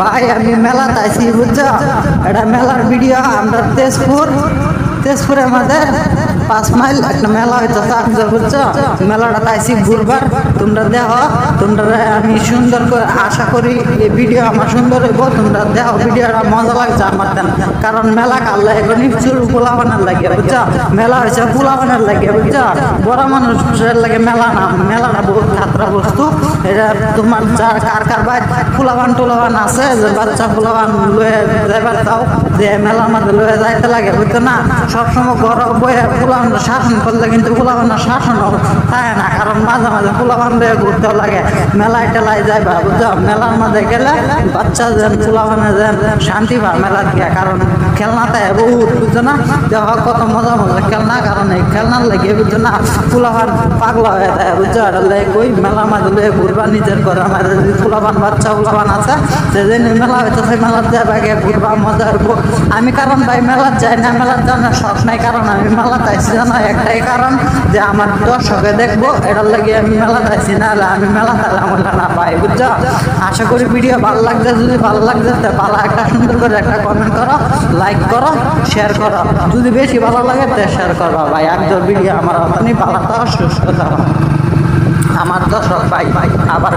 ভাই আমি মেলাতে আইছি বুঝছো, এটা মেলার ভিডিও। আমরা তেজপুরের মধ্যে 5 মাইল একটা মেলা হইতেছে আপনাদের বুঝছো। মেলাটা আইছি ঘুরবার, তোমরা দেখো। তোমরা আমি সুন্দর করে আশা করি এই ভিডিও আমার সুন্দর হইব। তোমরা দেখো ভিডিওটা মজা লাগছে আমার দেন, কারণ মেলা কাল্লা এখনই চুল পোলাবানের লাগে বুঝছো। মেলা হয়েছে পোলাবানের লাগে বুঝছো, বড় মানুষের লাগে মেলা না। মেলাটা বহুত খাতরা বস্তু। এটা তোমার কার ভাই পোলাবান টোলাবান আছে যে বাচ্চা পোলাবান লয়ে যাইবার চাও, যে মেলার মধ্যে লয়ে যাইতে লাগে বুঝছো না। সবসময় ঘর বয়ে পোলাবান শাসন করলে কিন্তু পোলাবানের শাসন থাকে না, কারণ মাঝে মাঝে পোলাবান দিয়ে ঘুরতেও লাগে। মেলায় টেলায় যাইবা বুঝছো, মেলার মধ্যে গেলে বাচ্চা যেন পোলাবানে যেন শান্তি পায় মেলার গিয়া, কারণ খেলনাতে বহুত বুঝছো না। দেখো কত মজা মজা খেলনা, কারণ এই খেলনার লাগে বুঝছো না পোলাবান পাগলা হয়ে যায় বুঝছো। এটা লাগে ওই মেলার মাঝে লয়ে ঘুরবা, নিজের ঘরের মাঝে যদি পোলাবান বাচ্চা পোলাবান আছে সেদিন মেলা হইতেছে, মেলার যাইবা গিয়ে ঘুরবা মজা হবো। আমি কারণ ভাই মেলার যাই না, মেলার যাওয়ার শখ নাই, কারণ আমি মেলাতে আইসি জানো একটাই কারণ যে আমার দর্শকে দেখবো, এটার লাগে আমি মেলাতে আইসি, না আমি মেলাতে আমার না পাই বুঝছো। আশা করি ভিডিও ভালো লাগছে, যদি ভালো লাগছে ভালো একটা সুন্দর করে একটা কমেন্ট করো, লাইক করো, শেয়ার করো। যদি বেশি ভালো লাগে তো শেয়ার করবা ভাই। আমি তো ভিডিও আমার ভালো সুস্থ আমার দর্শক ভাই আবার